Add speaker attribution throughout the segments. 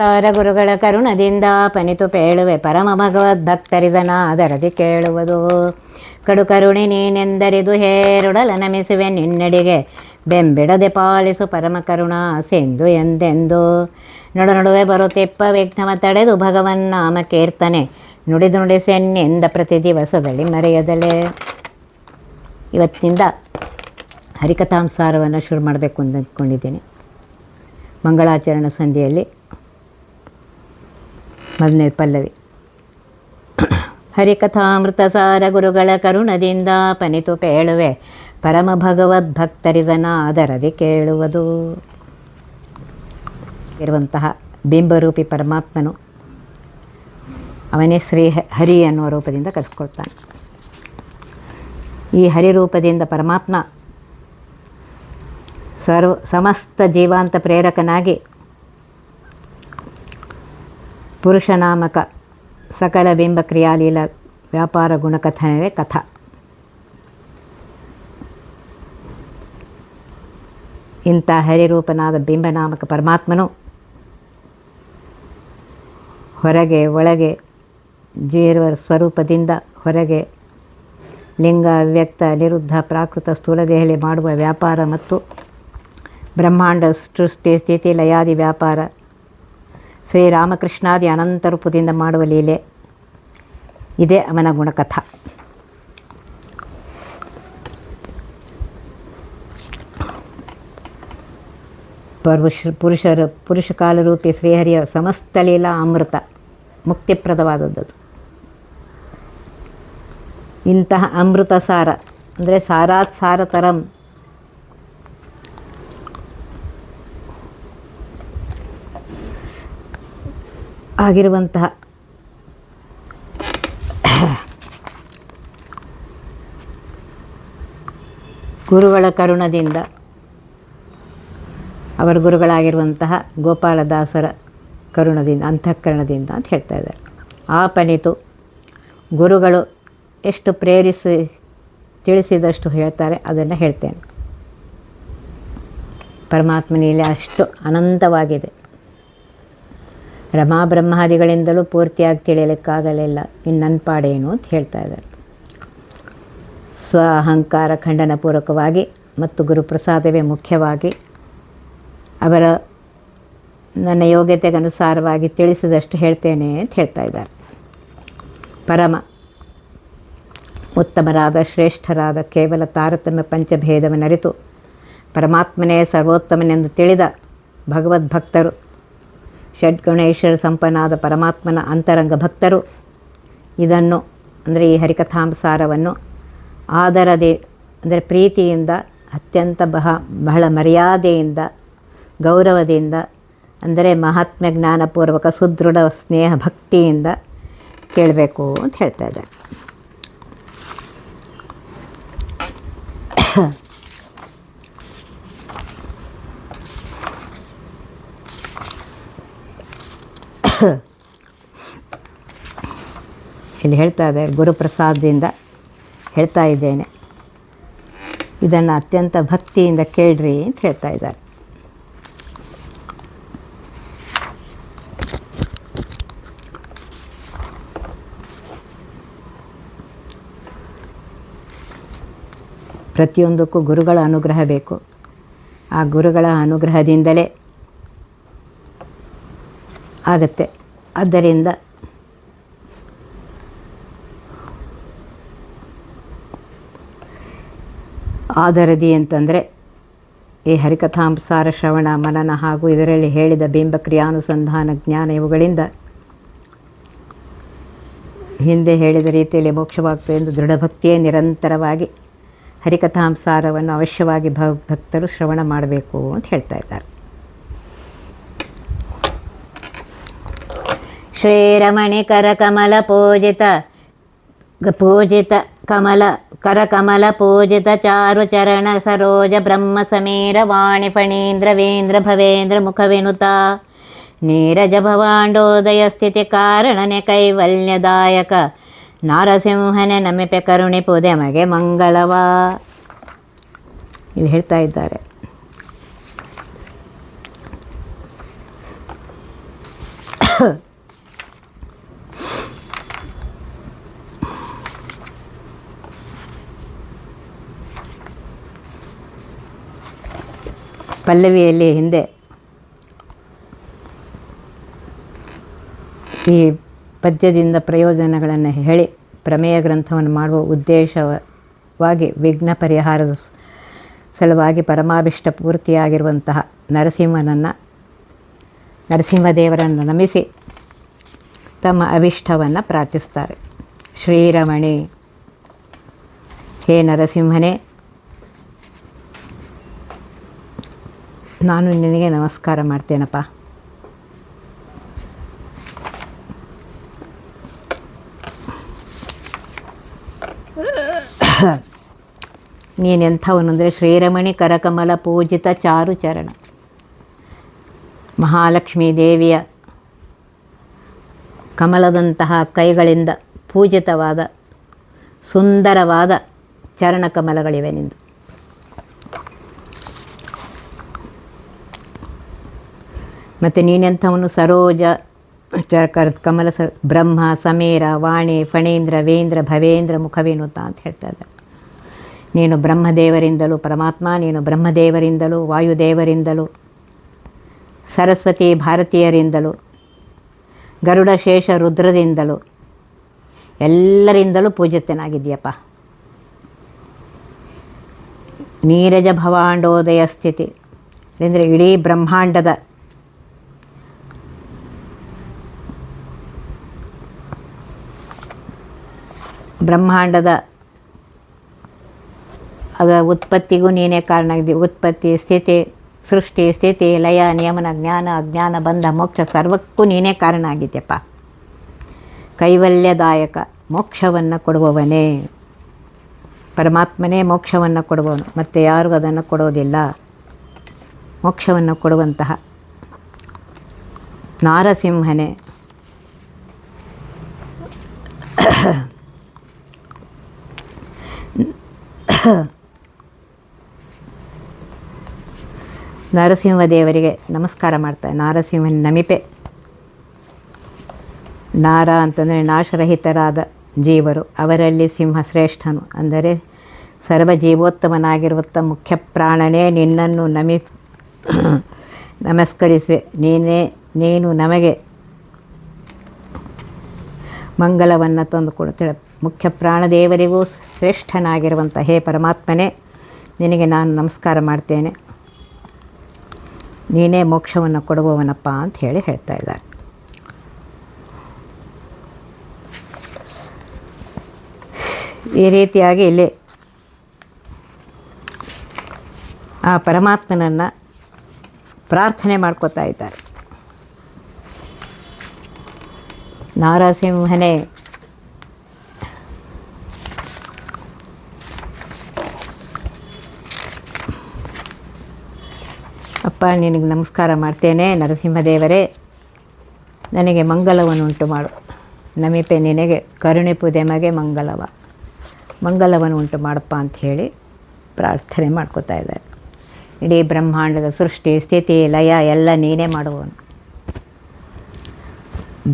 Speaker 1: ತಾರ ಗುರುಗಳ ಕರುಣದಿಂದ ಪನಿತು ಪೇಳುವೆ ಪರಮ ಭಗವದ್ಭಕ್ತರಿದನಾದರದಿ ಕೇಳುವುದು. ಕಡು ಕರುಣೆ ನೀನೆಂದರಿದು ಹೇರುಡಲ ನಮಿಸುವೆ ನಿನ್ನಡಿಗೆ ಬೆಂಬಿಡದೆ ಪಾಲಿಸು ಪರಮ ಕರುಣಾ ಸಿಂಧು ಎಂದೆಂದು. ನಡುವೆ ಬರುತ್ತಿಪ್ಪ ವಿಘ್ನವ ತಡೆದು ಭಗವನ್ನಾಮ ಕೀರ್ತನೆ ನುಡಿದು ನುಡಿಸೆನ್ನಿಂದ ಪ್ರತಿ ದಿವಸದಲ್ಲಿ ಮರೆಯದಲೇ. ಇವತ್ತಿನಿಂದ ಹರಿಕಥಾಂಸಾರವನ್ನು ಶುರು ಮಾಡಬೇಕು ಅಂತ ಅಂದ್ಕೊಂಡಿದ್ದೀನಿ. ಮಂಗಳಾಚರಣ ಸಂಧಿಯಲ್ಲಿ ಮೊದಲನೇ ಪಲ್ಲವಿ. ಹರಿಕಥಾಮೃತ ಸಾರ ಗುರುಗಳ ಕರುಣದಿಂದ ಪನಿತು ಪೇಳುವೆ ಪರಮ ಭಗವದ್ಭಕ್ತರಿದನಾದರದಿ ಕೇಳುವುದು. ಇರುವಂತಹ ಬಿಂಬರೂಪಿ ಪರಮಾತ್ಮನು ಅವನೇ ಶ್ರೀ ಹರಿ ಅನ್ನುವ ರೂಪದಿಂದ ಕರೆಸ್ಕೊಳ್ತಾನೆ. ಈ ಹರಿರೂಪದಿಂದ ಪರಮಾತ್ಮ ಸಮಸ್ತ ಜೀವಾಂತ ಪ್ರೇರಕನಾಗಿ ಪುರುಷನಾಮಕ ಸಕಲ ಬಿಂಬ ಕ್ರಿಯಾಲೀಲ ವ್ಯಾಪಾರ ಗುಣಕಥನವೇ ಕಥಾ. ಇಂಥ ಹರಿರೂಪನಾದ ಬಿಂಬನಾಮಕ ಪರಮಾತ್ಮನು ಹೊರಗೆ ಒಳಗೆ ಜೀವ ಸ್ವರೂಪದಿಂದ ಹೊರಗೆ ಲಿಂಗ ಅವ್ಯಕ್ತ ಅನಿರುದ್ಧ ಪ್ರಾಕೃತ ಸ್ಥೂಲದೇಹಲಿ ಮಾಡುವ ವ್ಯಾಪಾರ ಮತ್ತು ಬ್ರಹ್ಮಾಂಡ ಸೃಷ್ಟಿ ಸ್ಥಿತಿ ಲಯಾದಿ ವ್ಯಾಪಾರ ಶ್ರೀರಾಮಕೃಷ್ಣಾದಿ ಅನಂತ ರೂಪದಿಂದ ಮಾಡುವ ಲೀಲೆ ಇದೇ ಅವನ ಗುಣಕಥ. ಪುರುಷಕಾಲರೂಪಿ ಶ್ರೀಹರಿಯ ಸಮಸ್ತ ಲೀಲಾ ಅಮೃತ ಮುಕ್ತಿಪ್ರದವಾದದ್ದು. ಇಂತಹ ಅಮೃತ ಸಾರ ಅಂದರೆ ಸಾರಾತ್ ಸಾರತರಂ ಆಗಿರುವಂತಹ ಗುರುಗಳ ಕರುಣದಿಂದ ಅವರ ಗುರುಗಳಾಗಿರುವಂತಹ ಗೋಪಾಲದಾಸರ ಕರುಣದಿಂದ ಅಂತಃಕರಣದಿಂದ ಅಂತ ಹೇಳ್ತಾ ಇದ್ದಾರೆ. ಆಪನಿತು ಗುರುಗಳು ಎಷ್ಟು ಪ್ರೇರಿಸಿ ತಿಳಿಸಿದಷ್ಟು ಹೇಳ್ತಾರೆ, ಅದನ್ನು ಹೇಳ್ತೇನೆ. ಪರಮಾತ್ಮನಲ್ಲಿ ಅಷ್ಟು ಅನಂತವಾಗಿದೆ. ರಮಾ ಬ್ರಹ್ಮಾದಿಗಳಿಂದಲೂ ಪೂರ್ತಿಯಾಗಿ ತಿಳಿಯಲಿಕ್ಕಾಗಲಿಲ್ಲ, ಇನ್ನು ನನ್ನ ಪಾಡೇನು ಅಂತ ಹೇಳ್ತಾ ಇದ್ದಾರೆ. ಸ್ವ ಅಹಂಕಾರ ಖಂಡನಪೂರ್ವಕವಾಗಿ ಮತ್ತು ಗುರುಪ್ರಸಾದವೇ ಮುಖ್ಯವಾಗಿ ಅವರ ನನ್ನ ಯೋಗ್ಯತೆಗೆ ಅನುಸಾರವಾಗಿ ತಿಳಿಸಿದಷ್ಟು ಹೇಳ್ತೇನೆ ಅಂತ ಹೇಳ್ತಾ ಇದ್ದಾರೆ. ಪರಮ ಉತ್ತಮರಾದ ಶ್ರೇಷ್ಠರಾದ ಕೇವಲ ತಾರತಮ್ಯ ಪಂಚಭೇದವನ್ನರಿತು ಪರಮಾತ್ಮನೇ ಸರ್ವೋತ್ತಮನೆಂದು ತಿಳಿದ ಭಗವದ್ಭಕ್ತರು, ಷಡ್ಗುಣೇಶ್ವರ ಸಂಪನ್ನಾದ ಪರಮಾತ್ಮನ ಅಂತರಂಗ ಭಕ್ತರು ಇದನ್ನು ಅಂದರೆ ಈ ಹರಿಕಥಾಂಸಾರವನ್ನು ಆದರದೆ ಅಂದರೆ ಪ್ರೀತಿಯಿಂದ ಅತ್ಯಂತ ಬಹಳ ಮರ್ಯಾದೆಯಿಂದ ಗೌರವದಿಂದ ಅಂದರೆ ಮಹಾತ್ಮ್ಯ ಜ್ಞಾನಪೂರ್ವಕ ಸುದೃಢ ಸ್ನೇಹ ಭಕ್ತಿಯಿಂದ ಕೇಳಬೇಕು ಅಂತ ಹೇಳ್ತಾ ಇದ್ದಾರೆ. ಇಲ್ಲಿ ಹೇಳ್ತಾ ಇದ್ದಾರೆ, ಗುರುಪ್ರಸಾದದಿಂದ ಹೇಳ್ತಾ ಇದ್ದೇನೆ, ಇದನ್ನು ಅತ್ಯಂತ ಭಕ್ತಿಯಿಂದ ಕೇಳ್ರಿ ಅಂತ ಹೇಳ್ತಾ ಇದ್ದಾರೆ. ಪ್ರತಿಯೊಂದಕ್ಕೂ ಗುರುಗಳ ಅನುಗ್ರಹ ಬೇಕು. ಆ ಗುರುಗಳ ಅನುಗ್ರಹದಿಂದಲೇ ಆಗತ್ತೆ. ಆದ್ದರಿಂದ ಆದರದಿ ಅಂತಂದರೆ ಈ ಹರಿಕಥಾಂಸಾರ ಶ್ರವಣ ಮನನ ಹಾಗೂ ಇದರಲ್ಲಿ ಹೇಳಿದ ಬಿಂಬ ಕ್ರಿಯಾನುಸಂಧಾನ ಜ್ಞಾನ ಇವುಗಳಿಂದ ಹಿಂದೆ ಹೇಳಿದ ರೀತಿಯಲ್ಲಿ ಮೋಕ್ಷವಾಗ್ತದೆ ಎಂದು ದೃಢಭಕ್ತಿಯೇ ನಿರಂತರವಾಗಿ ಹರಿಕಥಾಂಸಾರವನ್ನು ಅವಶ್ಯವಾಗಿ ಭಕ್ತರು ಶ್ರವಣ ಮಾಡಬೇಕು ಅಂತ ಹೇಳ್ತಾ ಇದ್ದಾರೆ. ಶ್ರೀರಮಣಿ ಕರಕಮಲ ಪೂಜಿತ ಕರಕಮಲ ಪೂಜಿತ ಚಾರು ಚರಣ ಸರೋಜ ಬ್ರಹ್ಮ ಸಮೀರ ವಾಣಿ ಫಣೀಂದ್ರ ವೇಂದ್ರ ಭವೇಂದ್ರ ಮುಖವಿನುತ ನೀರಜ ಭವಾಂಡೋದಯ ಸ್ಥಿತಿ ಕಾರಣನೆ ಕೈವಲ್ಯದಾಯಕ ನಾರಸಿಂಹನೆ ನಮಿಪೆ ಕರುಣಿ ಪುದೆಮಗೆ ಮಂಗಳವ. ಇಲ್ಲಿ ಹೇಳ್ತಾ ಇದ್ದಾರೆ. ಪಲ್ಲವಿಯಲ್ಲಿ ಹಿಂದೆ ಈ ಪದ್ಯದಿಂದ ಪ್ರಯೋಜನಗಳನ್ನು ಹೇಳಿ ಪ್ರಮೇಯ ಗ್ರಂಥವನ್ನು ಮಾಡುವ ಉದ್ದೇಶವಾಗಿ ವಿಘ್ನ ಪರಿಹಾರದ ಸಲುವಾಗಿ ಪರಮಾಭಿಷ್ಟ ಪೂರ್ತಿಯಾಗಿರುವಂತಹ ನರಸಿಂಹದೇವರನ್ನು ನಮಿಸಿ ತಮ್ಮ ಅಭಿಷ್ಟವನ್ನು ಪ್ರಾರ್ಥಿಸ್ತಾರೆ. ಶ್ರೀರಮಣಿ, ಹೇ ನರಸಿಂಹನೇ, ನಾನು ನಿನಗೆ ನಮಸ್ಕಾರ ಮಾಡ್ತೇನಪ್ಪ. ನೀನೆಂಥವನು ಅಂದರೆ ಶ್ರೀರಮಣಿ ಕರಕಮಲ ಪೂಜಿತ ಚಾರು ಚರಣ. ಮಹಾಲಕ್ಷ್ಮೀ ದೇವಿಯ ಕಮಲದಂತಹ ಕೈಗಳಿಂದ ಪೂಜಿತವಾದ ಸುಂದರವಾದ ಚರಣಕಮಲಗಳಿವೆ ನಿಂದು. ಮತ್ತು ನೀನೆಂಥವನು ಸರೋಜ ಕಮಲ ಬ್ರಹ್ಮ ಸಮೀರ ವಾಣಿ ಫಣೀಂದ್ರ ವೇಂದ್ರ ಭವೇಂದ್ರ ಮುಖವಿನುತ ಅಂತ ಹೇಳ್ತಾ ಇದ್ದಾರೆ. ನೀನು ಬ್ರಹ್ಮದೇವರಿಂದಲೂ ಪರಮಾತ್ಮ, ನೀನು ಬ್ರಹ್ಮದೇವರಿಂದಲೂ ವಾಯುದೇವರಿಂದಲೂ ಸರಸ್ವತಿ ಭಾರತೀಯರಿಂದಲೂ ಗರುಡ ಶೇಷ ರುದ್ರದಿಂದಲೂ ಎಲ್ಲರಿಂದಲೂ ಪೂಜಿತನಾಗಿದೆಯಪ್ಪ. ನೀರಜ ಭವಾಂಡೋದಯ ಸ್ಥಿತಿ ಅಂದರೆ ಇಡೀ ಬ್ರಹ್ಮಾಂಡದ ಅದರ ಉತ್ಪತ್ತಿಗೂ ನೀನೇ ಕಾರಣ ಆಗಿದ್ದೀವಿ. ಉತ್ಪತ್ತಿ, ಸ್ಥಿತಿ, ಸೃಷ್ಟಿ, ಸ್ಥಿತಿ, ಲಯ, ನಿಯಮನ, ಜ್ಞಾನ, ಅಜ್ಞಾನ, ಬಂಧ, ಮೋಕ್ಷ ಸರ್ವಕ್ಕೂ ನೀನೇ ಕಾರಣ ಆಗಿದ್ಯಪ್ಪ. ಕೈವಲ್ಯದಾಯಕ, ಮೋಕ್ಷವನ್ನು ಕೊಡುವವನೇ ಪರಮಾತ್ಮನೇ. ಮೋಕ್ಷವನ್ನು ಕೊಡುವವನು, ಮತ್ತು ಯಾರಿಗೂ ಅದನ್ನು ಕೊಡೋದಿಲ್ಲ. ಮೋಕ್ಷವನ್ನು ಕೊಡುವಂತಹ ನಾರಸಿಂಹನೇ. ನರಸಿಂಹದೇವರಿಗೆ ನಮಸ್ಕಾರ ಮಾಡ್ತಾರೆ. ನಾರಸಿಂಹನ ನಮಿಪೆ. ನಾರ ಅಂತಂದರೆ ನಾಶರಹಿತರಾದ ಜೀವರು, ಅವರಲ್ಲಿ ಸಿಂಹ ಶ್ರೇಷ್ಠನು. ಅಂದರೆ ಸರ್ವಜೀವೋತ್ತಮನಾಗಿರುವಂಥ ಮುಖ್ಯ ಪ್ರಾಣನೇ ನಿನ್ನನ್ನು ನಮಸ್ಕರಿಸುವೆ. ನೀನು ನಮಗೆ ಮಂಗಲವನ್ನು ತಂದುಕೊಡುತ್ತೇಳೆ. ಮುಖ್ಯ ಪ್ರಾಣದೇವರಿಗೂ ಶ್ರೇಷ್ಠನಾಗಿರುವಂಥ ಹೇ ಪರಮಾತ್ಮನೇ, ನಿನಗೆ ನಾನು ನಮಸ್ಕಾರ ಮಾಡ್ತೇನೆ. ನೀನೇ ಮೋಕ್ಷವನ್ನು ಕೊಡುವವನಪ್ಪ ಅಂತ ಹೇಳ್ತಾ ಇದ್ದಾರೆ. ಈ ರೀತಿಯಾಗಿ ಇಲ್ಲಿ ಆ ಪರಮಾತ್ಮನನ್ನು ಪ್ರಾರ್ಥನೆ ಮಾಡ್ಕೋತಾ ಇದ್ದಾರೆ. ನಾರಸಿಂಹನೇ, ಅಪ್ಪ ನಿನಗೆ ನಮಸ್ಕಾರ ಮಾಡ್ತೇನೆ. ನರಸಿಂಹದೇವರೇ, ನನಗೆ ಮಂಗಲವನ್ನು ಉಂಟು ಮಾಡು. ನಮಿಪೆ ನಿನಗೆ ಕರುಣಿಪುದೆಮಗೆ ಮಂಗಲವನ್ನು ಉಂಟು ಮಾಡಪ್ಪ ಅಂಥೇಳಿ ಪ್ರಾರ್ಥನೆ ಮಾಡ್ಕೋತಾ ಇದ್ದಾರೆ. ಇಡೀ ಬ್ರಹ್ಮಾಂಡದ ಸೃಷ್ಟಿ, ಸ್ಥಿತಿ, ಲಯ ಎಲ್ಲ ನೀನೇ ಮಾಡುವವನು.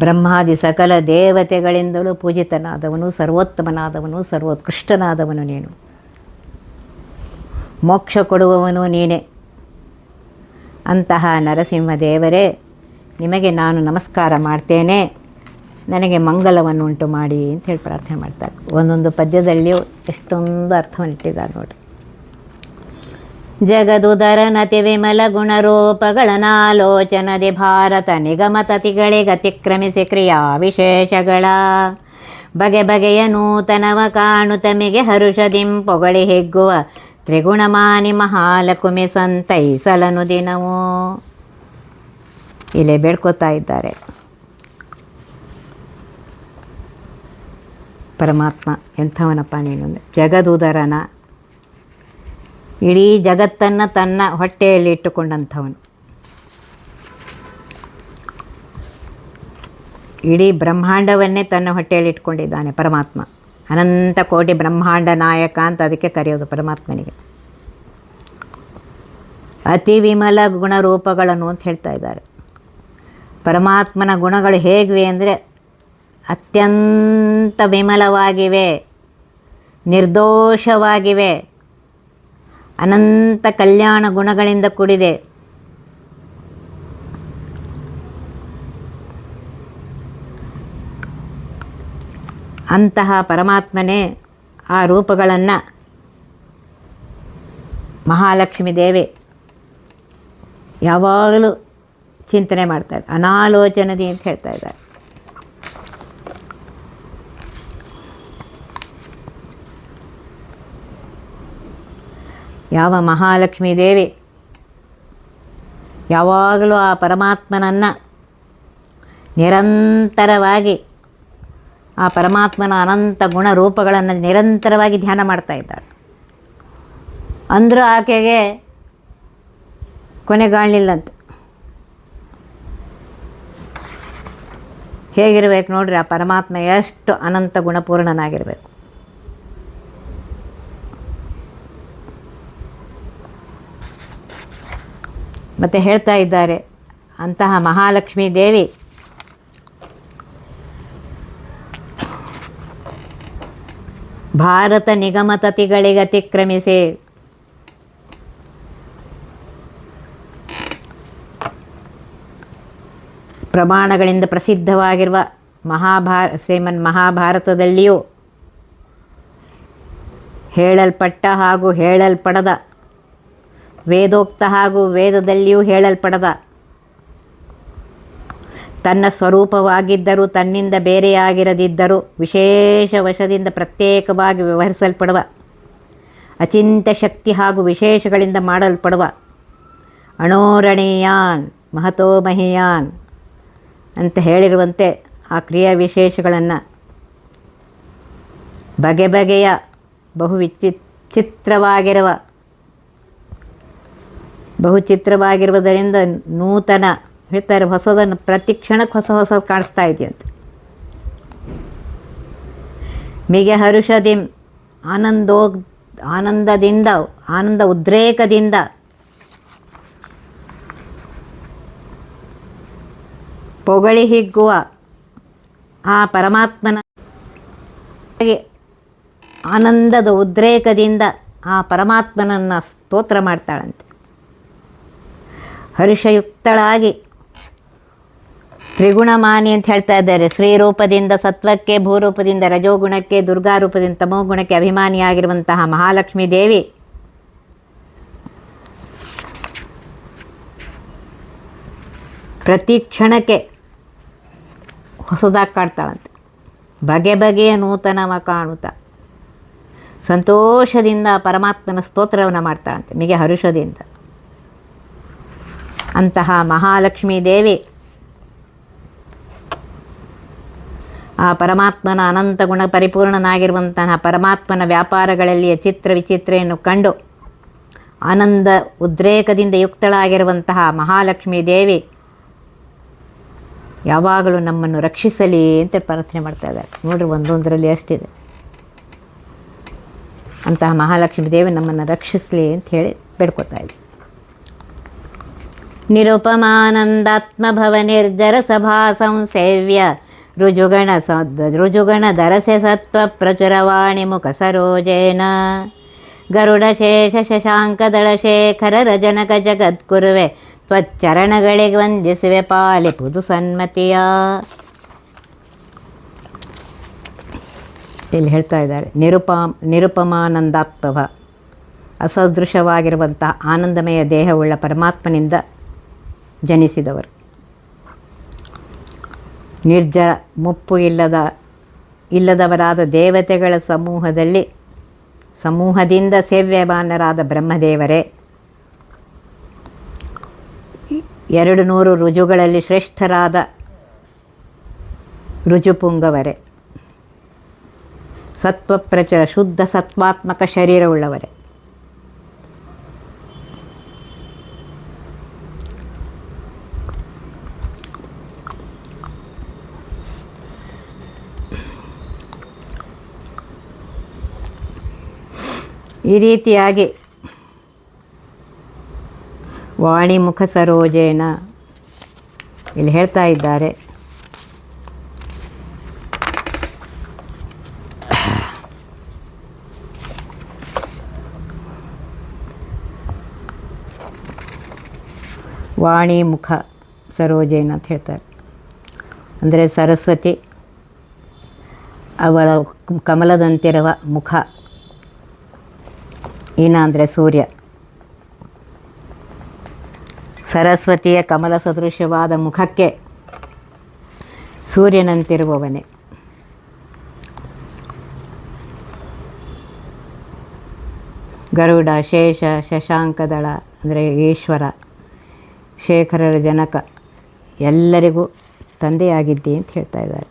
Speaker 1: ಬ್ರಹ್ಮಾದಿ ಸಕಲ ದೇವತೆಗಳಿಂದಲೂ ಪೂಜಿತನಾದವನು, ಸರ್ವೋತ್ತಮನಾದವನು, ಸರ್ವೋತ್ಕೃಷ್ಟನಾದವನು ನೀನು. ಮೋಕ್ಷ ಕೊಡುವವನು ನೀನೇ. ಅಂತಹ ನರಸಿಂಹದೇವರೇ, ನಿಮಗೆ ನಾನು ನಮಸ್ಕಾರ ಮಾಡ್ತೇನೆ. ನನಗೆ ಮಂಗಲವನ್ನು ಉಂಟು ಮಾಡಿ ಅಂಥೇಳಿ ಪ್ರಾರ್ಥನೆ ಮಾಡ್ತಾರೆ. ಒಂದೊಂದು ಪದ್ಯದಲ್ಲಿಯೂ ಎಷ್ಟೊಂದು ಅರ್ಥವನ್ನು ಇಟ್ಟಿದ್ದಾರೆ ನೋಡಿ. ಜಗದುದರನತಿ ವಿಮಲ ಗುಣರೂಪಗಳನಾಲೋಚನದಿ ಭಾರತ ನಿಗಮತತಿಗಳಿಗತಿಕ್ರಮಿಸಿ ಕ್ರಿಯಾ ವಿಶೇಷಗಳ ಬಗೆ ಬಗೆಯ ನೂತನವ ಕಾಣು ತಮಿಗೆ ಹರುಷದಿಂ ಪೊಗಳಿ ಹಿಗ್ಗುವ ತ್ರಿಗುಣಮಾನಿ ಮಹಾಲಕುಮಿ ಸಂತೈಸಲನು ದಿನವೂ. ಇಲ್ಲೇ ಬೇಡ್ಕೋತಾ ಇದ್ದಾರೆ ಪರಮಾತ್ಮ. ಎಂಥವನಪ್ಪ ನೀನು ಅಂದರೆ ಜಗದುದರನ, ಇಡೀ ಜಗತ್ತನ್ನು ತನ್ನ ಹೊಟ್ಟೆಯಲ್ಲಿ ಇಟ್ಟುಕೊಂಡಂಥವನು. ಇಡೀ ಬ್ರಹ್ಮಾಂಡವನ್ನೇ ತನ್ನ ಹೊಟ್ಟೆಯಲ್ಲಿ ಇಟ್ಕೊಂಡಿದ್ದಾನೆ ಪರಮಾತ್ಮ. ಅನಂತ ಕೋಟಿ ಬ್ರಹ್ಮಾಂಡ ನಾಯಕ ಅಂತ ಅದಕ್ಕೆ ಕರೆಯೋದು ಪರಮಾತ್ಮನಿಗೆ. ಅತಿ ವಿಮಲ ಗುಣರೂಪಗಳನ್ನು ಅಂತ ಹೇಳ್ತಾ ಇದ್ದಾರೆ. ಪರಮಾತ್ಮನ ಗುಣಗಳು ಹೇಗಿವೆ ಅಂದರೆ ಅತ್ಯಂತ ವಿಮಲವಾಗಿವೆ, ನಿರ್ದೋಷವಾಗಿವೆ, ಅನಂತ ಕಲ್ಯಾಣ ಗುಣಗಳಿಂದ ಕೂಡಿದೆ. ಅಂತಹ ಪರಮಾತ್ಮನೇ ಆ ರೂಪಗಳನ್ನು ಮಹಾಲಕ್ಷ್ಮೀ ದೇವಿ ಯಾವಾಗಲೂ ಚಿಂತನೆ ಮಾಡ್ತಾರೆ, ಅನಾಲೋಚನದಿ ಅಂತ ಹೇಳ್ತಾ ಇದ್ದಾರೆ. ಯಾವ ಮಹಾಲಕ್ಷ್ಮೀ ದೇವಿ ಯಾವಾಗಲೂ ಆ ಪರಮಾತ್ಮನನ್ನು ನಿರಂತರವಾಗಿ, ಆ ಪರಮಾತ್ಮನ ಅನಂತ ಗುಣ ರೂಪಗಳನ್ನು ನಿರಂತರವಾಗಿ ಧ್ಯಾನ ಮಾಡ್ತಾ ಇದ್ದಾಳೆ. ಅಂದರೂ ಆಕೆಗೆ ಕೊನೆಗಾಣಲಿಲ್ಲಂತೆ. ಹೇಗಿರಬೇಕು ನೋಡ್ರಿ, ಆ ಪರಮಾತ್ಮ ಎಷ್ಟು ಅನಂತ ಗುಣಪೂರ್ಣನಾಗಿರಬೇಕು. ಮತ್ತು ಹೇಳ್ತಾ ಇದ್ದಾರೆ, ಅಂತಹ ಮಹಾಲಕ್ಷ್ಮೀ ದೇವಿ ಭಾರತ ನಿಗಮತತಿಗಳಿಗೆ ಅತಿಕ್ರಮಿಸಿ ಪ್ರಮಾಣಗಳಿಂದ ಪ್ರಸಿದ್ಧವಾಗಿರುವ ಶ್ರೀಮನ್ ಮಹಾಭಾರತದಲ್ಲಿಯೂ ಹೇಳಲ್ಪಟ್ಟ ಹಾಗೂ ಹೇಳಲ್ಪಡದ, ವೇದೋಕ್ತ ಹಾಗೂ ವೇದದಲ್ಲಿಯೂ ಹೇಳಲ್ಪಡದ, ತನ್ನ ಸ್ವರೂಪವಾಗಿದ್ದರೂ ತನ್ನಿಂದ ಬೇರೆಯಾಗಿರದಿದ್ದರೂ ವಿಶೇಷ ವಶದಿಂದ ಪ್ರತ್ಯೇಕವಾಗಿ ವ್ಯವಹರಿಸಲ್ಪಡುವ, ಅಚಿಂತ್ಯ ಶಕ್ತಿ ಹಾಗೂ ವಿಶೇಷಗಳಿಂದ ಮಾಡಲ್ಪಡುವ ಅಣೋರಣೀಯಾನ್ ಮಹತೋ ಮಹಿಯಾನ್ ಅಂತ ಹೇಳಿರುವಂತೆ ಆ ಕ್ರಿಯಾ ವಿಶೇಷಗಳನ್ನು ಬಗೆ ಬಗೆಯ ಬಹುಚಿತ್ರವಾಗಿರುವುದರಿಂದ ನೂತನ ಹೇಳ್ತಾರೆ, ಹೊಸದನ್ನು ಪ್ರತಿ ಕ್ಷಣಕ್ಕೆ ಹೊಸ ಕಾಣಿಸ್ತಾ ಇದೆಯಂತೆ. ಮಿಗೆ ಹರುಷದಿಂ ಆನಂದ ಉದ್ರೇಕದಿಂದ ಪೊಗಳಿ ಹಿಗ್ಗುವ ಆ ಪರಮಾತ್ಮನ ಆನಂದದ ಉದ್ರೇಕದಿಂದ ಆ ಪರಮಾತ್ಮನನ್ನು ಸ್ತೋತ್ರ ಮಾಡ್ತಾಳಂತೆ. ಹರ್ಷಯುಕ್ತಳಾಗಿ ತ್ರಿಗುಣಮಾನಿ ಅಂತ ಹೇಳ್ತಾ ಇದ್ದಾರೆ. ಶ್ರೀರೂಪದಿಂದ ಸತ್ವಕ್ಕೆ, ಭೂರೂಪದಿಂದ ರಜೋಗುಣಕ್ಕೆ, ದುರ್ಗಾರೂಪದಿಂದ ತಮೋಗುಣಕ್ಕೆ ಅಭಿಮಾನಿಯಾಗಿರುವಂತಹ ಮಹಾಲಕ್ಷ್ಮೀ ದೇವಿ ಪ್ರತಿ ಕ್ಷಣಕ್ಕೆ ಹೊಸದಾಗಿ ಕಾಡ್ತಾಳಂತೆ. ಬಗೆ ಬಗೆಯ ನೂತನವ ಕಾಣುತ್ತಾ ಸಂತೋಷದಿಂದ ಪರಮಾತ್ಮನ ಸ್ತೋತ್ರವನ್ನು ಮಾಡ್ತಾಳಂತೆ, ಮಿಗೆ ಹರುಷದಿಂದ. ಅಂತಹ ಮಹಾಲಕ್ಷ್ಮೀ ದೇವಿ ಆ ಪರಮಾತ್ಮನ ಅನಂತ ಗುಣ ಪರಿಪೂರ್ಣನಾಗಿರುವಂತಹ ಪರಮಾತ್ಮನ ವ್ಯಾಪಾರಗಳಲ್ಲಿಯ ಚಿತ್ರ ವಿಚಿತ್ರೆಯನ್ನು ಕಂಡು ಆನಂದ ಉದ್ರೇಕದಿಂದ ಯುಕ್ತಳಾಗಿರುವಂತಹ ಮಹಾಲಕ್ಷ್ಮೀ ದೇವಿ ಯಾವಾಗಲೂ ನಮ್ಮನ್ನು ರಕ್ಷಿಸಲಿ ಅಂತ ಪ್ರಾರ್ಥನೆ ಮಾಡ್ತಾ ಇದ್ದಾರೆ. ನೋಡ್ರಿ, ಒಂದೊಂದರಲ್ಲಿ ಎಷ್ಟಿದೆ. ಅಂತಹ ಮಹಾಲಕ್ಷ್ಮೀ ದೇವಿ ನಮ್ಮನ್ನು ರಕ್ಷಿಸಲಿ ಅಂತ ಹೇಳಿ ಬೇಡ್ಕೊತಾ ಇದ್ವಿ. ನಿರುಪಮಾನಂದಾತ್ಮಭವ ನಿರ್ಜರ ಸಭಾ ಸಂಸೇವ್ಯ ರುಜುಗಣ ಧರಸೆ ಸತ್ವ ಪ್ರಚುರವಾಣಿ ಮುಖ ಸರೋಜೇನ ಗರುಡಶೇಷ ಶಶಾಂಕದಳ ಶೇಖರ ರಜನಕ ಜಗದ್ಗುರುವೆ ತ್ವಚ್ಚರಣಗಳಿಗೆ ವಂದಿಸುವೆ ಪಾಲಿ ಪುದು ಸನ್ಮತಿಯ. ಇಲ್ಲಿ ಹೇಳ್ತಾ ಇದ್ದಾರೆ, ನಿರುಪಮಾನಂದಾತ್ಮಭ ಅಸದೃಶವಾಗಿರುವಂತಹ ಆನಂದಮಯ ದೇಹವುಳ್ಳ ಪರಮಾತ್ಮನಿಂದ ಜನಿಸಿದವರು. ನಿರ್ಜರ ಮುಪ್ಪು ಇಲ್ಲದವರಾದ ದೇವತೆಗಳ ಸಮೂಹದಿಂದ ಸೇವ್ಯಮಾನರಾದ ಬ್ರಹ್ಮದೇವರೇ, 200 ರುಜುಗಳಲ್ಲಿ ಶ್ರೇಷ್ಠರಾದ ರುಜುಪುಂಗವರೇ, ಸತ್ವಪ್ರಚುರ ಶುದ್ಧ ಸತ್ವಾತ್ಮಕ ಶರೀರವುಳ್ಳವರೇ, ಈ ರೀತಿಯಾಗಿ ವಾಣಿಮುಖ ಸರೋಜೇನ ಇಲ್ಲಿ ಹೇಳ್ತಾ ಇದ್ದಾರೆ, ವಾಣಿ ಮುಖ ಸರೋಜೇನ ಅಂತ ಹೇಳ್ತಾರೆ. ಅಂದರೆ ಸರಸ್ವತಿ ಅವಳ ಕಮಲದಂತಿರುವ ಮುಖ, ಈನ ಅಂದರೆ ಸೂರ್ಯ, ಸರಸ್ವತಿಯ ಕಮಲ ಸದೃಶವಾದ ಮುಖಕ್ಕೆ ಸೂರ್ಯನಂತಿರುವವನೇ. ಗರುಡ, ಶೇಷ, ಶಶಾಂಕದಳ ಅಂದರೆ ಈಶ್ವರ, ಶೇಖರರ ಜನಕ, ಎಲ್ಲರಿಗೂ ತಂದೆಯಾಗಿದ್ದಿ ಅಂತ ಹೇಳ್ತಾ ಇದ್ದಾರೆ.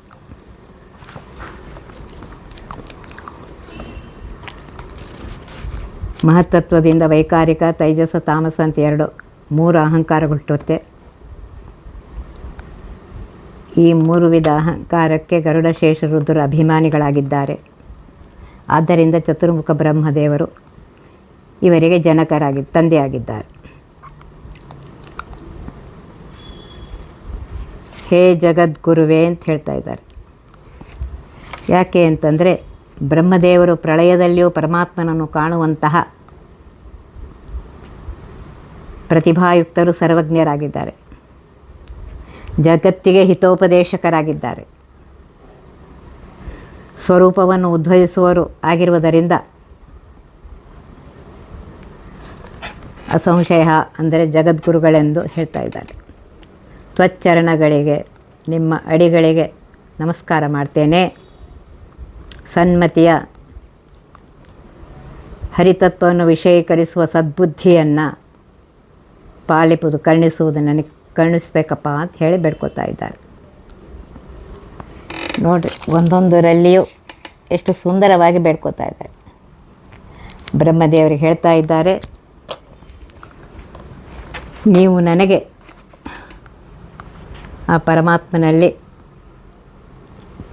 Speaker 1: ಮಹತ್ತತ್ವದಿಂದ ವೈಕಾರಿಕ, ತೈಜಸ, ತಾಮಸ ಅಂತ ಮೂರು ಅಹಂಕಾರಗಳುಟ್ಟುತ್ತೆ. ಈ ಮೂರು ವಿಧ ಅಹಂಕಾರಕ್ಕೆ ಗರುಡ, ಶೇಷ, ರುದ್ರ ಅಭಿಮಾನಿಗಳಾಗಿದ್ದಾರೆ. ಆದ್ದರಿಂದ ಚತುರ್ಮುಖ ಬ್ರಹ್ಮದೇವರು ಇವರಿಗೆ ತಂದೆಯಾಗಿದ್ದಾರೆ. ಹೇ ಜಗದ್ಗುರುವೇ ಅಂತ ಹೇಳ್ತಾ ಇದ್ದಾರೆ. ಯಾಕೆ ಅಂತಂದರೆ ಬ್ರಹ್ಮದೇವರು ಪ್ರಳಯದಲ್ಲಿಯೂ ಪರಮಾತ್ಮನನ್ನು ಕಾಣುವಂತಹ ಪ್ರತಿಭಾಯುಕ್ತರು, ಸರ್ವಜ್ಞರಾಗಿದ್ದಾರೆ. ಜಗತ್ತಿಗೆ ಹಿತೋಪದೇಶಕರಾಗಿದ್ದಾರೆ. ಸ್ವರೂಪವನ್ನು ಉದ್ಭವಿಸುವವರು ಆಗಿರುವುದರಿಂದ ಅಸಂಶಯ ಅಂದರೆ ಜಗದ್ಗುರುಗಳೆಂದು ಹೇಳ್ತಾ ಇದ್ದಾರೆ. ತ್ವಚ್ಚರಣಗಳಿಗೆ, ನಿಮ್ಮ ಅಡಿಗಳಿಗೆ ನಮಸ್ಕಾರ ಮಾಡ್ತೇನೆ. ಸನ್ಮತಿಯ ಹರಿತತ್ವವನ್ನು ವಿಷಯೀಕರಿಸುವ ಸದ್ಬುದ್ಧಿಯನ್ನು ಪಾಲಿಪುದು, ಕರುಣಿಸುವುದು ನನಗೆ ಕರುಣಿಸ್ಬೇಕಪ್ಪ ಅಂತ ಹೇಳಿ ಬೇಡ್ಕೋತಾ ಇದ್ದಾರೆ. ನೋಡಿರಿ, ಒಂದೊಂದರಲ್ಲಿಯೂ ಎಷ್ಟು ಸುಂದರವಾಗಿ ಬೇಡ್ಕೋತಾ ಇದ್ದಾರೆ. ಬ್ರಹ್ಮದೇವರಿಗೆ ಹೇಳ್ತಾ ಇದ್ದಾರೆ, ನೀವು ನನಗೆ ಆ ಪರಮಾತ್ಮನಲ್ಲಿ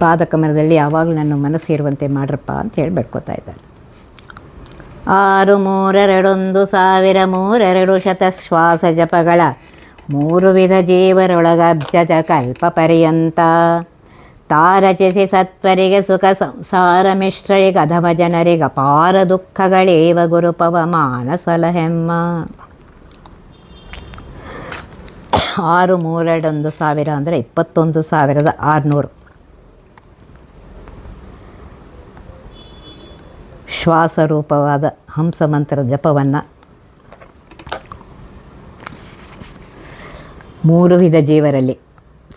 Speaker 1: ಪಾದಕಮಲದಲ್ಲಿ ಯಾವಾಗಲೂ ನನ್ನ ಮನಸ್ಸು ಇರುವಂತೆ ಮಾಡ್ರಪ್ಪ ಅಂತ ಹೇಳಿ ಬೇಡ್ಕೋತಾ ಇದ್ದಾರೆ. 6321000 ಶತಶ್ವಾಸ ಜಪಗಳ 3 ವಿಧ ಜೀವರೊಳಗಬ್ಜ ಕಲ್ಪ ಪರ್ಯಂತ ತಾರಚಿಸಿ ಸತ್ವರಿಗೆ ಸುಖ ಸಂಸಾರ ಮಿಶ್ರರಿಗೆ ಅಧಮ ಜನರಿಗೆ ಅಪಾರ ದುಃಖಗಳೇವ ಗುರುಪವಮಾನ ಸಲಹೆಮ್ಮ. 6321000 ಅಂದರೆ 21600 ಶ್ವಾಸರೂಪವಾದ ಹಂಸಮಂತ್ರ ಜಪವನ್ನು 3 ವಿಧ ಜೀವರಲ್ಲಿ,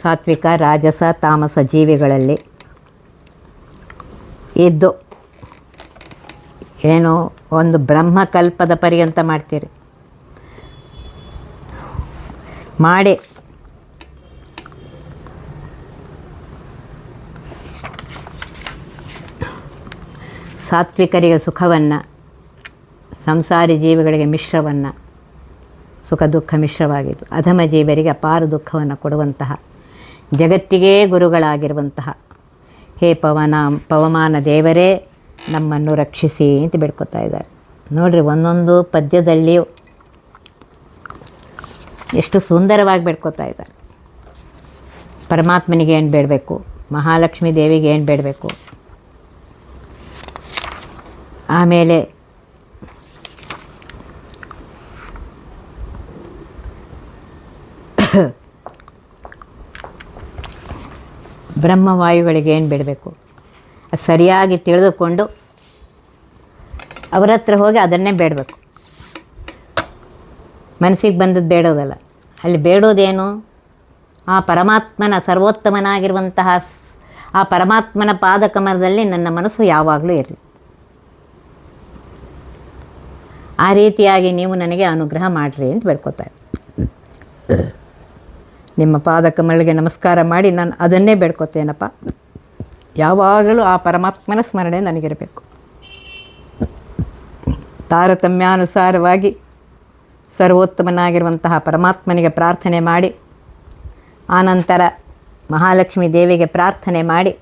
Speaker 1: ಸಾತ್ವಿಕ, ರಾಜಸ, ತಾಮಸ ಜೀವಿಗಳಲ್ಲಿ ಇದ್ದು ಏನು ಒಂದು ಬ್ರಹ್ಮಕಲ್ಪದ ಪರ್ಯಂತ ಮಾಡ್ತೀರಿ. ಮಾಡಿ ಸಾತ್ವಿಕರಿಗೆ ಸುಖವನ್ನು, ಸಂಸಾರಿ ಜೀವಿಗಳಿಗೆ ಮಿಶ್ರವನ್ನು, ಸುಖ ದುಃಖ ಮಿಶ್ರವಾಗಿದ್ದು, ಅಧಮ ಜೀವರಿಗೆ ಅಪಾರ ದುಃಖವನ್ನು ಕೊಡುವಂತಹ, ಜಗತ್ತಿಗೇ ಗುರುಗಳಾಗಿರುವಂತಹ ಹೇ ಪವಮಾನ ದೇವರೇ ನಮ್ಮನ್ನು ರಕ್ಷಿಸಿ ಅಂತ ಬೇಡ್ಕೊತಾ ಇದ್ದಾರೆ. ನೋಡಿರಿ, ಒಂದೊಂದು ಪದ್ಯದಲ್ಲಿಯೂ ಎಷ್ಟು ಸುಂದರವಾಗಿ ಬೇಡ್ಕೊತಾ ಇದ್ದಾರೆ. ಪರಮಾತ್ಮನಿಗೆ ಏನು ಬೇಡಬೇಕು, ಮಹಾಲಕ್ಷ್ಮೀ ದೇವಿಗೆ ಏನು ಬೇಡಬೇಕು, ಆಮೇಲೆ ಬ್ರಹ್ಮವಾಯುಗಳಿಗೆ ಏನು ಬೇಡಬೇಕು, ಅದು ಸರಿಯಾಗಿ ತಿಳಿದುಕೊಂಡು ಅವರ ಹತ್ರ ಹೋಗಿ ಅದನ್ನೇ ಬೇಡಬೇಕು. ಮನಸ್ಸಿಗೆ ಬಂದದ್ದು ಬೇಡೋದಲ್ಲ. ಅಲ್ಲಿ ಬೇಡೋದೇನು, ಆ ಪರಮಾತ್ಮನ ಸರ್ವೋತ್ತಮನಾಗಿರುವಂತಹ ಆ ಪರಮಾತ್ಮನ ಪಾದಕಮಲದಲ್ಲಿ ನನ್ನ ಮನಸ್ಸು ಯಾವಾಗಲೂ ಇರಲಿ. ಆ ರೀತಿಯಾಗಿ ನೀವು ನನಗೆ ಅನುಗ್ರಹ ಮಾಡಿರಿ ಅಂತ ಬೇಡ್ಕೋತಾರೆ. ನಿಮ್ಮ ಪಾದಕಮಲಿಗೆ ನಮಸ್ಕಾರ ಮಾಡಿ ನಾನು ಅದನ್ನೇ ಬೇಡ್ಕೋತೇನಪ್ಪ. ಯಾವಾಗಲೂ ಆ ಪರಮಾತ್ಮನ ಸ್ಮರಣೆ ನನಗಿರಬೇಕು. ತಾರತಮ್ಯಾನುಸಾರವಾಗಿ ಸರ್ವೋತ್ತಮನಾಗಿರುವಂತಹ ಪರಮಾತ್ಮನಿಗೆ ಪ್ರಾರ್ಥನೆ ಮಾಡಿ, ಆನಂತರ ಮಹಾಲಕ್ಷ್ಮೀ ದೇವಿಗೆ ಪ್ರಾರ್ಥನೆ ಮಾಡಿ,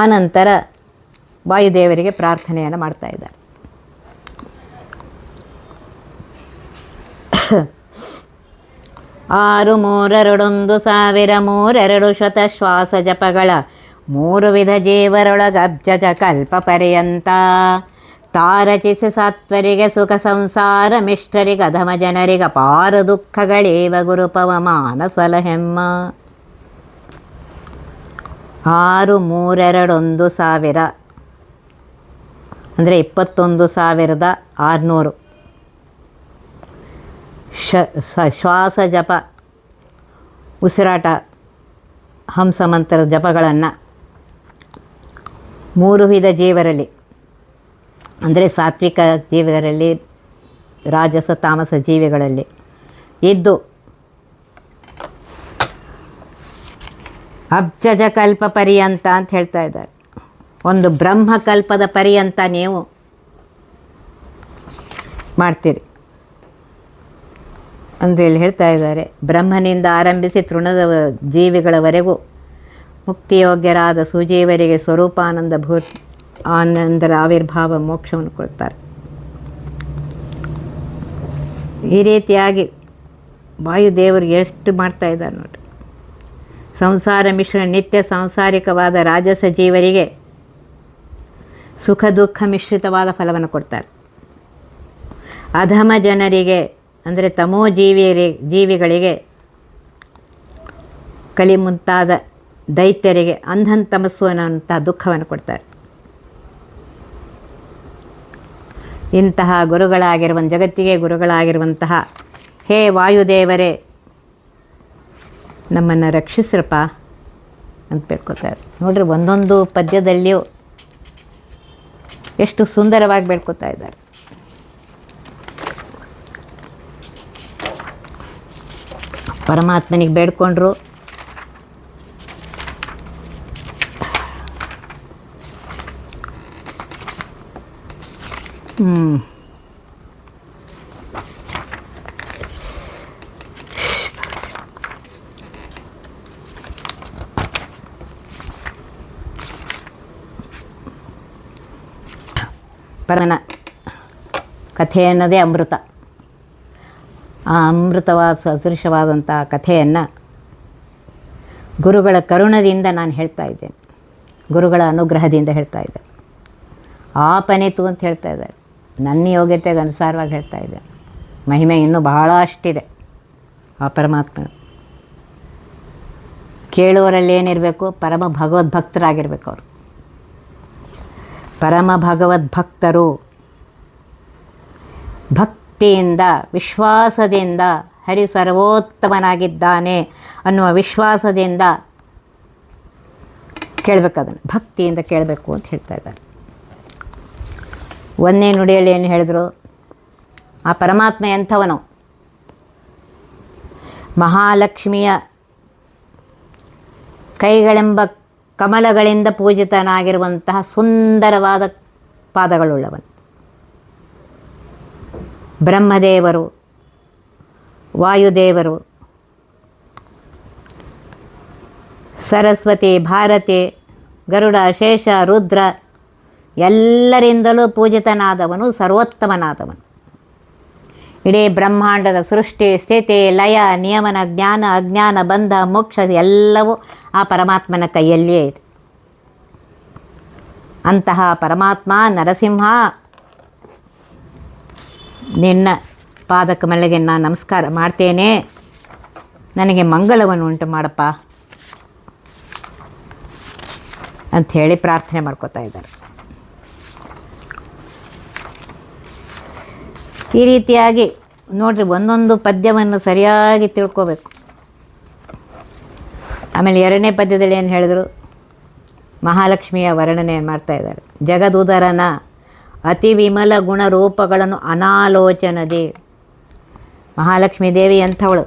Speaker 1: ಆನಂತರ ವಾಯುದೇವರಿಗೆ ಪ್ರಾರ್ಥನೆಯನ್ನು ಮಾಡ್ತಾಯಿದ್ದಾರೆ. ಆರು ಮೂರರಡೊಂದು ಸಾವಿರ ಮೂರೆರಡು ಶತ ಶ್ವಾಸ ಜಪಗಳ ಮೂರು ವಿಧ ಜೀವರೊಳಗಬ್ಜಜ ಕಲ್ಪ ಪರ್ಯಂತ ತಾರಚಿಸಿ ಸತ್ವರಿಗೆ ಸುಖ ಸಂಸಾರ ಮಿಶ್ರರಿಗೆ ಅಧಮ ಜನರಿಗೆ ಅಪಾರ ದುಃಖಗಳೇವ ಗುರುಪವಮಾನ ಸಲಹೆಮ್ಮ. 6321000 ಅಂದರೆ 21,600 ಶ್ವಾಸ ಜಪ, ಉಸಿರಾಟ, ಹಂಸಮಂತ್ರದ ಜಪಗಳನ್ನು 3 ವಿಧ ಜೀವರಲ್ಲಿ ಅಂದರೆ ಸಾತ್ವಿಕ ಜೀವಿಗಳಲ್ಲಿ, ರಾಜಸ ತಾಮಸ ಜೀವಿಗಳಲ್ಲಿ ಇದ್ದು ಅಬ್ಜಜ ಕಲ್ಪ ಪರ್ಯಂತ ಅಂತ ಹೇಳ್ತಾ ಇದ್ದಾರೆ. ಒಂದು ಬ್ರಹ್ಮಕಲ್ಪದ ಪರ್ಯಂತ ನೀವು ಮಾಡ್ತೀರಿ ಅಂದೇಳಿ ಹೇಳ್ತಾ ಇದ್ದಾರೆ. ಬ್ರಹ್ಮನಿಂದ ಆರಂಭಿಸಿ ತೃಣದ ಜೀವಿಗಳವರೆಗೂ ಮುಕ್ತಿಯೋಗ್ಯರಾದ ಸುಜೀವರಿಗೆ ಸ್ವರೂಪಾನಂದ ಆನಂದರ ಆವಿರ್ಭಾವ ಮೋಕ್ಷವನ್ನು ಕೊಡ್ತಾರೆ. ಈ ರೀತಿಯಾಗಿ ವಾಯುದೇವರು ಎಷ್ಟು ಮಾಡ್ತಾ ಇದ್ದಾರೆ ನೋಡಿ. ಸಂಸಾರ ಮಿಶ್ರಣ ನಿತ್ಯ ಸಾಂಸಾರಿಕವಾದ ರಾಜಸ ಜೀವರಿಗೆ ಸುಖ ದುಃಖ ಮಿಶ್ರಿತವಾದ ಫಲವನ್ನು ಕೊಡ್ತಾರೆ. ಅಧಮ ಜನರಿಗೆ ಅಂದರೆ ತಮೋ ಜೀವಿಗಳಿಗೆ ಕಲಿ ಮುಂತಾದ ದೈತ್ಯರಿಗೆ ಅಂಧನ್ ತಮಸ್ಸು ಅನ್ನುವಂತಹ ದುಃಖವನ್ನು ಕೊಡ್ತಾರೆ. ಇಂತಹ ಜಗತ್ತಿಗೆ ಗುರುಗಳಾಗಿರುವಂತಹ ಹೇ ವಾಯುದೇವರೇ ನಮ್ಮನ್ನು ರಕ್ಷಿಸ್ರಪ್ಪ ಅಂತ ಬೇಡ್ಕೋತಾರೆ. ನೋಡ್ರಿ, ಒಂದೊಂದು ಪದ್ಯದಲ್ಲಿಯೂ ಎಷ್ಟು ಸುಂದರವಾಗಿ ಬೇಡ್ಕೋತಾ ಇದ್ದಾರೆ. ಪರಮಾತ್ಮನಿಗೆ ಬೇಡ್ಕೊಂಡ್ರು ಪರಮನ ಕಥೆ ಅನ್ನೋದೇ ಅಮೃತ. ಆ ಅಮೃತವಾದ ಸದೃಶವಾದಂಥ ಕಥೆಯನ್ನು ಗುರುಗಳ ಕರುಣದಿಂದ ನಾನು ಹೇಳ್ತಾ ಇದ್ದೇನೆ, ಗುರುಗಳ ಅನುಗ್ರಹದಿಂದ ಹೇಳ್ತಾ ಇದ್ದೆ. ಆಪನಿತು ಅಂತ ಹೇಳ್ತಾ ಇದ್ದಾರೆ. ನನ್ನ ಯೋಗ್ಯತೆಗೆ ಅನುಸಾರವಾಗಿ ಹೇಳ್ತಾ ಇದ್ದೆ. ಮಹಿಮೆ ಇನ್ನೂ ಬಹಳಷ್ಟಿದೆ ಆ ಪರಮಾತ್ಮನ. ಕೇಳುವರಲ್ಲಿ ಏನಿರಬೇಕು? ಪರಮ ಭಗವದ್ಭಕ್ತರಾಗಿರ್ಬೇಕು ಅವರು. ಪರಮ ಭಗವದ್ಭಕ್ತರು ಭಕ್ತಿಯಿಂದ ವಿಶ್ವಾಸದಿಂದ ಹರಿ ಸರ್ವೋತ್ತಮನಾಗಿದ್ದಾನೆ ಅನ್ನುವ ವಿಶ್ವಾಸದಿಂದ ಕೇಳಬೇಕು, ಅದನ್ನು ಭಕ್ತಿಯಿಂದ ಕೇಳಬೇಕು ಅಂತ ಹೇಳ್ತಾ ಇದ್ದಾರೆ. ಒಂದೇ ನುಡಿಯಲ್ಲಿ ಏನು ಹೇಳಿದ್ರು? ಆ ಪರಮಾತ್ಮ ಎಂಥವನು? ಮಹಾಲಕ್ಷ್ಮಿಯ ಕೈಗಳೆಂಬ ಕಮಲಗಳಿಂದ ಪೂಜಿತನಾಗಿರುವಂತಹ ಸುಂದರವಾದ ಪಾದಗಳುಳ್ಳವನು. ಬ್ರಹ್ಮದೇವರು, ವಾಯುದೇವರು, ಸರಸ್ವತಿ, ಭಾರತಿ, ಗರುಡ, ಶೇಷ, ರುದ್ರ ಎಲ್ಲರಿಂದಲೂ ಪೂಜಿತನಾದವನು, ಸರ್ವೋತ್ತಮನಾದವನು. ಇಡೀ ಬ್ರಹ್ಮಾಂಡದ ಸೃಷ್ಟಿ, ಸ್ಥಿತಿ, ಲಯ, ನಿಯಮನ, ಜ್ಞಾನ, ಅಜ್ಞಾನ, ಬಂಧ, ಮೋಕ್ಷ ಎಲ್ಲವೂ ಆ ಪರಮಾತ್ಮನ ಕೈಯಲ್ಲಿಯೇ ಇದೆ. ಅಂತಹ ಪರಮಾತ್ಮ ನರಸಿಂಹ, ನಿನ್ನ ಪಾದಕಮಲೆಗೆ ನಾನು ನಮಸ್ಕಾರ ಮಾಡ್ತೇನೆ, ನನಗೆ ಮಂಗಳವನ್ನು ಉಂಟು ಮಾಡಪ್ಪ ಅಂಥೇಳಿ ಪ್ರಾರ್ಥನೆ ಮಾಡ್ಕೋತಾ ಇದ್ದಾರೆ. ಈ ರೀತಿಯಾಗಿ ನೋಡ್ರಿ, ಒಂದೊಂದು ಪದ್ಯವನ್ನು ಸರಿಯಾಗಿ ತಿಳ್ಕೋಬೇಕು. ಆಮೇಲೆ 2ನೇ ಪದ್ಯದಲ್ಲಿ ಏನು ಹೇಳಿದ್ರು? ಮಹಾಲಕ್ಷ್ಮಿಯ ವರ್ಣನೆ ಮಾಡ್ತಾ ಇದ್ದಾರೆ. ಜಗದುದರನ ಅತಿ ವಿಮಲ ಗುಣರೂಪಗಳನ್ನು ಅನಾಲೋಚನದೆ. ಮಹಾಲಕ್ಷ್ಮೀ ದೇವಿ ಅಂಥವಳು,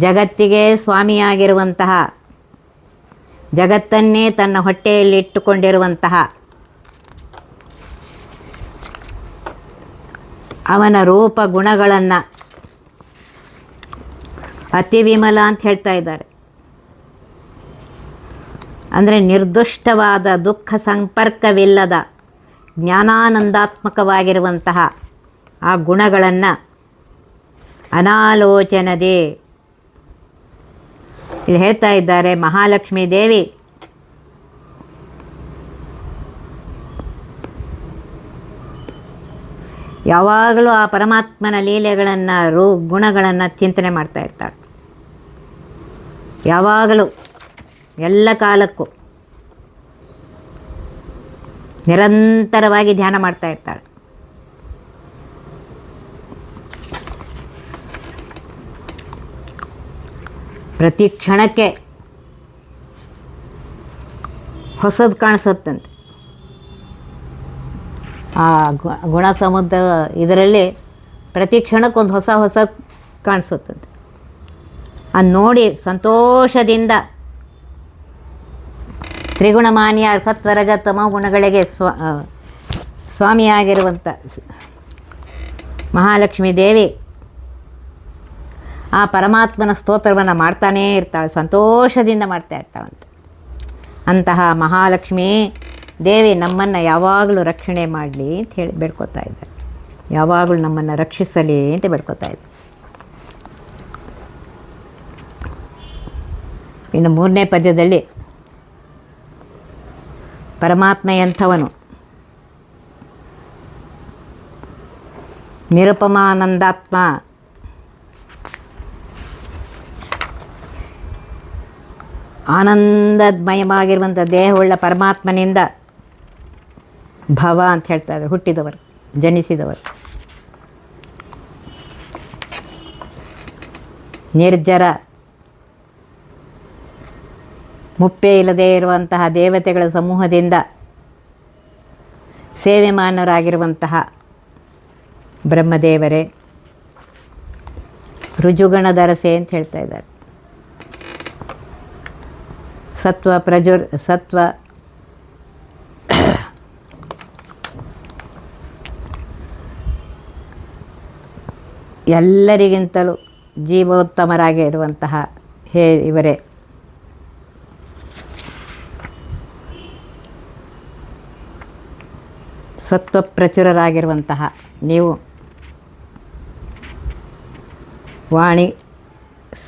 Speaker 1: ಜಗತ್ತಿಗೆ ಸ್ವಾಮಿಯಾಗಿರುವಂತಹ, ಜಗತ್ತನ್ನೇ ತನ್ನ ಹೊಟ್ಟೆಯಲ್ಲಿ ಇಟ್ಟುಕೊಂಡಿರುವಂತಹ ಅವನ ರೂಪ ಗುಣಗಳನ್ನು ಅತಿ ವಿಮಲ ಅಂತ ಹೇಳ್ತಾ ಇದ್ದಾರೆ. ಅಂದರೆ ನಿರ್ದುಷ್ಟವಾದ ದುಃಖ ಸಂಪರ್ಕವಿಲ್ಲದ ಜ್ಞಾನಾನಂದಾತ್ಮಕವಾಗಿರುವಂತಹ ಆ ಗುಣಗಳನ್ನು ಅನಾಲೋಚನದೆ ಇಲ್ಲಿ ಹೇಳ್ತಾ ಇದ್ದಾರೆ ಮಹಾಲಕ್ಷ್ಮೀ ದೇವಿ ಯಾವಾಗಲೂ ಆ ಪರಮಾತ್ಮನ ಲೀಲೆಗಳನ್ನು ಗುಣಗಳನ್ನು ಚಿಂತನೆ ಮಾಡ್ತಾ ಇರ್ತಾಳೆ. ಯಾವಾಗಲೂ ಎಲ್ಲ ಕಾಲಕ್ಕೂ ನಿರಂತರವಾಗಿ ಧ್ಯಾನ ಮಾಡ್ತಾ ಇರ್ತಾಳೆ. ಪ್ರತಿ ಕ್ಷಣಕ್ಕೆ ಹೊಸದು ಕಾಣಿಸುತ್ತಂತೆ. ಆ ಗುಣ ಸಮುದ್ರ ಇದರಲ್ಲಿ ಪ್ರತಿ ಕ್ಷಣಕ್ಕೊಂದು ಹೊಸ ಕಾಣಿಸುತ್ತಂತೆ. ಅದು ನೋಡಿ ಸಂತೋಷದಿಂದ ತ್ರಿಗುಣಮಾನ್ಯ ಸತ್ವರಜ ತಮ ಗುಣಗಳಿಗೆ ಸ್ವಾಮಿಯಾಗಿರುವಂಥ ಮಹಾಲಕ್ಷ್ಮೀ ದೇವಿ ಆ ಪರಮಾತ್ಮನ ಸ್ತೋತ್ರವನ್ನು ಮಾಡ್ತಾನೇ ಇರ್ತಾಳೆ, ಸಂತೋಷದಿಂದ ಮಾಡ್ತಾ ಇರ್ತಾಳಂತೆ. ಅಂತಹ ಮಹಾಲಕ್ಷ್ಮೀ ದೇವಿ ನಮ್ಮನ್ನು ಯಾವಾಗಲೂ ರಕ್ಷಣೆ ಮಾಡಲಿ ಅಂತ ಹೇಳಿ ಬೇಡ್ಕೋತಾ ಇದ್ದಾರೆ. ಯಾವಾಗಲೂ ನಮ್ಮನ್ನು ರಕ್ಷಿಸಲಿ ಅಂತ ಬೇಡ್ಕೋತಾ ಇದ್ದಾರೆ. ಇನ್ನು 3ನೇ ಪದ್ಯದಲ್ಲಿ ಪರಮಾತ್ಮ ಎಂಥವನು, ನಿರುಪಮಾನಂದಾತ್ಮ, ಆನಂದಮಯವಾಗಿರುವಂಥ ದೇಹವುಳ್ಳ ಪರಮಾತ್ಮನಿಂದ ಭವ ಅಂತ ಹೇಳ್ತಾರೆ, ಹುಟ್ಟಿದವರು, ಜನಿಸಿದವರು. ನಿರ್ಜರ, ಮುಪ್ಪೇ ಇಲ್ಲದೇ ಇರುವಂತಹ ದೇವತೆಗಳ ಸಮೂಹದಿಂದ ಸೇವೆಮಾನರಾಗಿರುವಂತಹ ಬ್ರಹ್ಮದೇವರೇ, ಋಜುಗಣದರಸೆ ಅಂತ ಹೇಳ್ತಾ ಇದ್ದಾರೆ. ಸತ್ವ ಎಲ್ಲರಿಗಿಂತಲೂ ಜೀವೋತ್ತಮರಾಗಿ ಇರುವಂತಹ ಹೇ ಇವರೇ, ಸತ್ವ ಪ್ರಚುರರಾಗಿರುವಂತಹ ನೀವು, ವಾಣಿ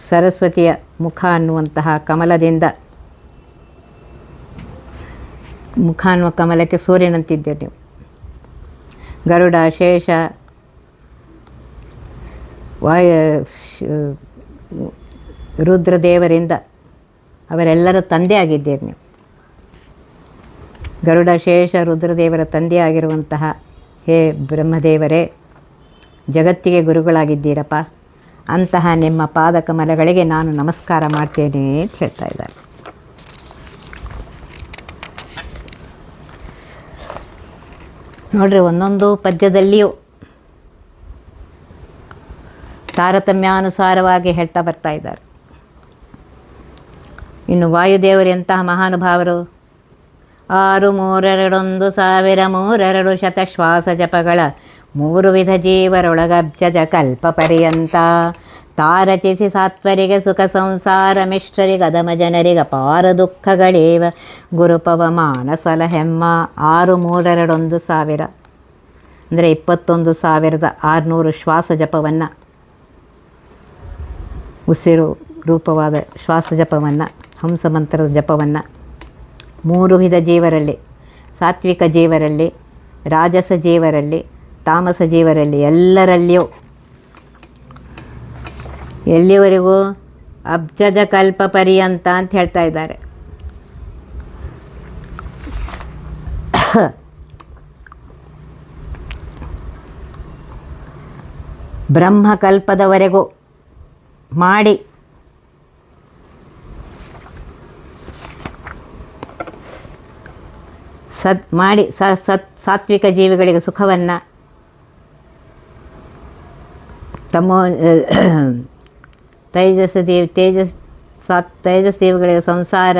Speaker 1: ಸರಸ್ವತಿಯ ಮುಖ ಅನ್ನುವಂತಹ ಕಮಲದಿಂದ, ಮುಖ ಅನ್ನುವ ಕಮಲಕ್ಕೆ ಸೂರ್ಯನಂತಿದ್ದೀರಿ ನೀವು. ಗರುಡ, ಶೇಷ, ರುದ್ರದೇವರಿಂದ ಅವರೆಲ್ಲರ ತಂದೆ ಆಗಿದ್ದೀರಿ ನೀವು. ಗರುಡ, ಶೇಷ, ರುದ್ರದೇವರ ತಂದೆ ಆಗಿರುವಂತಹ ಹೇ ಬ್ರಹ್ಮದೇವರೇ, ಜಗತ್ತಿಗೆ ಗುರುಗಳಾಗಿದ್ದೀರಪ್ಪ. ಅಂತಹ ನಿಮ್ಮ ಪಾದ ಕಮಲಗಳಿಗೆ ನಾನು ನಮಸ್ಕಾರ ಮಾಡ್ತೇನೆ ಅಂತ ಹೇಳ್ತಾ ಇದ್ದಾರೆ. ನೋಡ್ರಿ, ಒಂದೊಂದು ಪದ್ಯದಲ್ಲಿಯೂ ತಾರತಮ್ಯಾನುಸಾರವಾಗಿ ಹೇಳ್ತಾ ಬರ್ತಾ ಇದ್ದಾರೆ. ಇನ್ನು ವಾಯುದೇವರು ಎಂತಹ ಮಹಾನುಭಾವರು, 6321000 ಶ್ವಾಸ ಜಪಗಳ 3 ವಿಧ ಜೀವರೊಳಗಬ್ಜಜ ಕಲ್ಪ ಪರ್ಯಂತ ತಾರಚಿಸಿ ಸಾತ್ವರಿಗೆ ಸುಖ ಸಂಸಾರ ಮಿಶ್ರರಿಗೆ ಅಧಮ ಜನರಿಗೆ ಅಪಾರ ದುಃಖಗಳೇವ ಗುರುಪವಮಾನ ಸಲಹೆಮ್ಮ. 6321000 ಅಂದರೆ 21600 ಶ್ವಾಸ ಜಪವನ್ನು, ಉಸಿರು ರೂಪವಾದ ಶ್ವಾಸ ಜಪವನ್ನು, ಹಂಸಮಂತ್ರದ ಜಪವನ್ನು 3 ವಿಧ ಜೀವರಲ್ಲಿ, ಸಾತ್ವಿಕ ಜೀವರಲ್ಲಿ, ರಾಜಸ ಜೀವರಲ್ಲಿ, ತಾಮಸ ಜೀವರಲ್ಲಿ, ಎಲ್ಲರಲ್ಲಿಯೂ ಎಲ್ಲಿವರೆಗೂ ಅಬ್ಜಜ ಕಲ್ಪ ಪರ್ಯಂತ ಅಂತ ಹೇಳ್ತಾ ಇದ್ದಾರೆ. ಬ್ರಹ್ಮಕಲ್ಪದವರೆಗೂ ಮಾಡಿ ಸಾತ್ವಿಕ ಜೀವಿಗಳಿಗೆ ಸುಖವನ್ನು, ತೇಜಸ್ ದೇವಿಗಳಿಗೆ ಸಂಸಾರ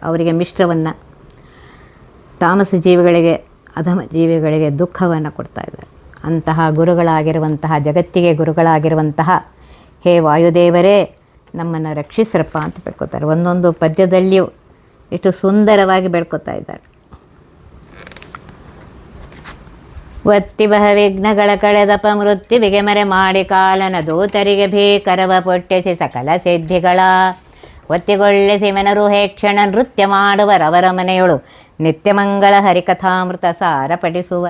Speaker 1: ಅವರಿಗೆ ಮಿಶ್ರವನ್ನು, ತಾಮಸ ಜೀವಿಗಳಿಗೆ ಅಧಮ ಜೀವಿಗಳಿಗೆ ದುಃಖವನ್ನು ಕೊಡ್ತಾ ಇದ್ದಾರೆ. ಅಂತಹ ಗುರುಗಳಾಗಿರುವಂತಹ, ಜಗತ್ತಿಗೆ ಗುರುಗಳಾಗಿರುವಂತಹ ಹೇ ವಾಯುದೇವರೇ, ನಮ್ಮನ್ನು ರಕ್ಷಿಸ್ರಪ್ಪ ಅಂತ ಬೇಡ್ಕೋತಾರೆ. ಒಂದೊಂದು ಪದ್ಯದಲ್ಲಿಯೂ ಎಷ್ಟು ಸುಂದರವಾಗಿ ಬೇಡ್ಕೋತಾ ಇದ್ದಾರೆ. ಒತ್ತಿಬಹ ವಿಘ್ನಗಳ ಕಳೆದಪ ಮೃತ್ಯುವಿಗೆ ಮರೆ ಮಾಡಿ ಕಾಲನ ದೂತರಿಗೆ ಭೀಕರವ ಪೊಟ್ಟಿಸಿ ಸಕಲ ಸಿದ್ಧಿಗಳ ಒತ್ತಿಗೊಳ್ಳಿಸಿ ಮೆನರು ಹೇಕ್ಷಣ ನೃತ್ಯ ಮಾಡುವರವರ ಮನೆಯೊಳು ನಿತ್ಯಮಂಗಳ ಹರಿಕಥಾಮೃತ ಸಾರ ಪಠಿಸುವ